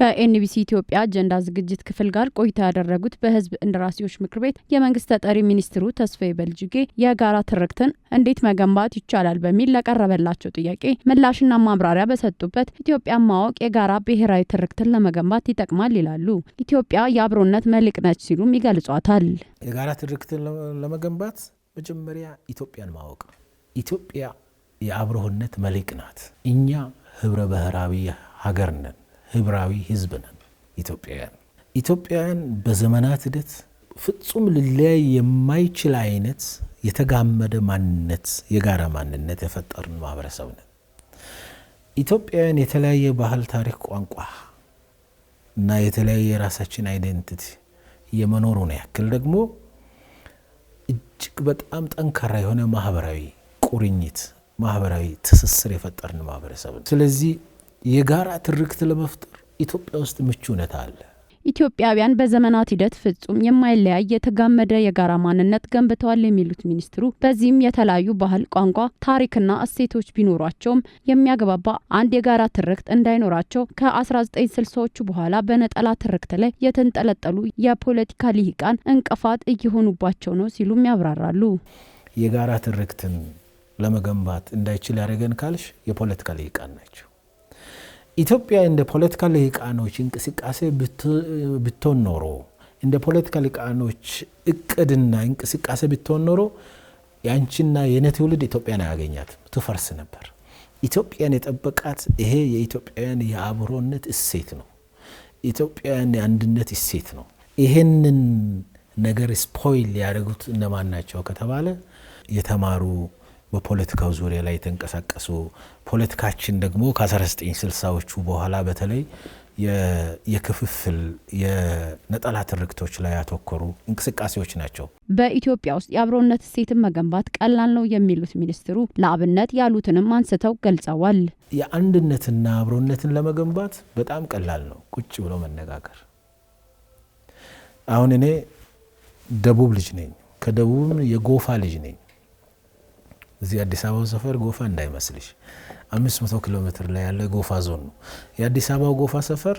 ከኤንቢሲ ኢትዮጵያ አጀንዳ ዝግጅት ክፍል ጋር ቆይታ ያደረጉት በህዝብ እንደራሴዎች ምክር ቤት የመንግስት ተጠሪ ሚኒስትሩ ተስፋዬ በልጅጌ የጋራ ትርክትን እንዴት መገንባት ይቻላል በሚል ለቀረበላቸው ጥያቄ ምላሽና ማብራሪያ በሰጡበት ኢትዮጵያን ማወቅ የጋራ ብሔራዊ ትርክትን ለመገንባት ይጠቅማል ይላሉ። ኢትዮጵያ የአብሮነት መልሕቅ ነች ሲሉም ይገልጿታል። የጋራ ትርክትን ለመገንባት መጀመሪያ ኢትዮጵያን ማወቅ። ኢትዮጵያ የአብሮነት መልሕቅ ናት። እኛ ህብረ ብሔራዊ ሀገር ነን። ህብራዊ ህዝብ ነን። ኢትዮጵያውያን በዘመናት ሂደት ፍጹም ሊለያይ የማይችል አይነት የተጋመደ ማንነት የጋራ ማንነት የፈጠርን ማህበረሰብ ነን። ኢትዮጵያውያን የተለያየ ባህል፣ ታሪክ፣ ቋንቋ እና የተለያየ የራሳችን አይደንቲቲ የመኖሩን ያክል ደግሞ እጅግ በጣም ጠንካራ የሆነ ማህበራዊ ቁርኝት ማህበራዊ ትስስር የፈጠርን ማህበረሰብ ነን። ስለዚህ የጋራ ትርክት ለመፍጠር ኢትዮጵያ ውስጥ ምቹ ሁኔታ አለ። ኢትዮጵያውያን በዘመናት ሂደት ፍጹም የማይለያይ የተጋመደ የጋራ ማንነት ገንብተዋል የሚሉት ሚኒስትሩ በዚህም የተለያዩ ባህል፣ ቋንቋ፣ ታሪክና እሴቶች ቢኖሯቸውም የሚያግባባ አንድ የጋራ ትርክት እንዳይኖራቸው ከ1960ዎቹ በኋላ በነጠላ ትርክት ላይ የተንጠለጠሉ የፖለቲካ ልሂቃን እንቅፋት እየሆኑባቸው ነው ሲሉም ያብራራሉ። የጋራ ትርክትን ለመገንባት እንዳይችል ያደረገን ካልሽ የፖለቲካ ልሂቃን ናቸው። ኢትዮጵያ እንደ ፖለቲካ ልሂቃኖች እንቅስቃሴ ብትሆን ኖሮ እንደ ፖለቲካ ልሂቃኖች እቅድና እንቅስቃሴ ብትሆን ኖሮ ያንቺና የኔ ትውልድ ኢትዮጵያን አያገኛትም፣ ትፈርስ ነበር። ኢትዮጵያን የጠበቃት ይሄ የኢትዮጵያውያን የአብሮነት እሴት ነው። ኢትዮጵያውያን የአንድነት እሴት ነው። ይሄንን ነገር ስፖይል ያደረጉት እነማን ናቸው ከተባለ የተማሩ በፖለቲካው ዙሪያ ላይ የተንቀሳቀሱ ፖለቲካችን ደግሞ ከ1960ዎቹ በኋላ በተለይ የክፍፍል የነጠላ ትርክቶች ላይ ያተኮሩ እንቅስቃሴዎች ናቸው። በኢትዮጵያ ውስጥ የአብሮነት እሴትን መገንባት ቀላል ነው የሚሉት ሚኒስትሩ ለአብነት ያሉትንም አንስተው ገልጸዋል። የአንድነትና አብሮነትን ለመገንባት በጣም ቀላል ነው፣ ቁጭ ብሎ መነጋገር። አሁን እኔ ደቡብ ልጅ ነኝ፣ ከደቡብ የጎፋ ልጅ ነኝ። እዚህ አዲስ አበባ ሰፈር ጎፋ እንዳይመስልሽ 500 ኪሎ ሜትር ላይ ያለ ጎፋ ዞን ነው። የአዲስ አበባ ጎፋ ሰፈር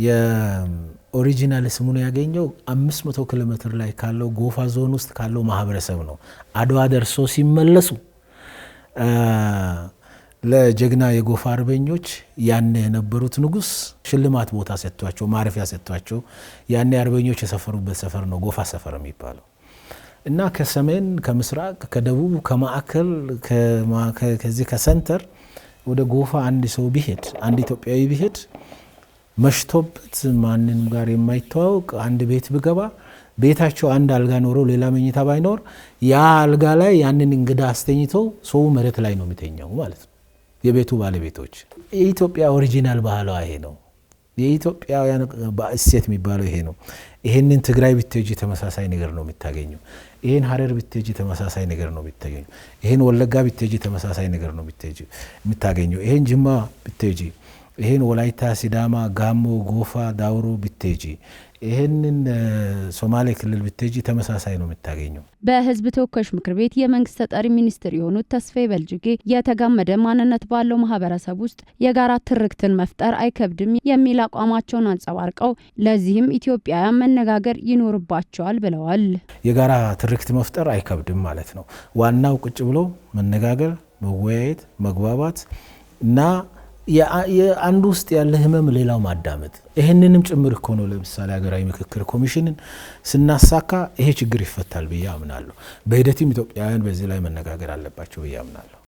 የኦሪጂናል ስሙን ያገኘው 500 ኪሎ ሜትር ላይ ካለው ጎፋ ዞን ውስጥ ካለው ማህበረሰብ ነው። አድዋ ደርሶ ሲመለሱ ለጀግና የጎፋ አርበኞች ያኔ የነበሩት ንጉስ ሽልማት ቦታ ሰጥቷቸው ማረፊያ ሰጥቷቸው ያኔ አርበኞች የሰፈሩበት ሰፈር ነው ጎፋ ሰፈር የሚባለው። እና ከሰሜን ከምስራቅ ከደቡብ ከማዕከል ከዚህ ከሰንተር ወደ ጎፋ አንድ ሰው ቢሄድ አንድ ኢትዮጵያዊ ቢሄድ መሽቶበት ማንንም ጋር የማይተዋወቅ አንድ ቤት ቢገባ ቤታቸው አንድ አልጋ ኖሮ ሌላ መኝታ ባይኖር ያ አልጋ ላይ ያንን እንግዳ አስተኝተው ሰው መሬት ላይ ነው የሚተኛው ማለት ነው። የቤቱ ባለቤቶች የኢትዮጵያ ኦሪጂናል ባህሏ ይሄ ነው። የኢትዮጵያውያን እሴት የሚባለው ይሄ ነው። ይሄንን ትግራይ ብትሄጂ ተመሳሳይ ነገር ነው የምታገኘው። ይሄን ሀረር ብትሄጂ ተመሳሳይ ነገር ነው የምታገኘው። ይሄን ወለጋ ብትሄጂ ተመሳሳይ ነገር ነው የምታገኘው። ይሄን ጅማ ብትሄጂ፣ ይሄን ወላይታ፣ ሲዳማ፣ ጋሞ፣ ጎፋ፣ ዳውሮ ብትሄጂ፣ ይሄንን ሶማሌ ክልል ብትሄጂ ተመሳሳይ ነው የምታገኘው። በህዝብ ተወካዮች ምክር ቤት የመንግስት ተጠሪ ሚኒስትር የሆኑት ተስፋዬ በልጅጌ የተጋመደ ማንነት ባለው ማህበረሰብ ውስጥ የጋራ ትርክትን መፍጠር አይከብድም የሚል አቋማቸውን አንጸባርቀው ለዚህም ኢትዮጵያውያን መነጋገር ይኖርባቸዋል ብለዋል። የጋራ ትርክት መፍጠር አይከብድም ማለት ነው። ዋናው ቁጭ ብሎ መነጋገር፣ መወያየት፣ መግባባት እና የአንዱ ውስጥ ያለ ህመም ሌላው ማዳመጥ። ይሄንንም ጭምር እኮ ነው ለምሳሌ ሀገራዊ ምክክር ኮሚሽንን ስናሳካ ይሄ ችግር ይፈታል ብዬ አምናለሁ። በሂደትም ኢትዮጵያውያን በዚህ ላይ መነጋገር አለባቸው ብዬ አምናለሁ።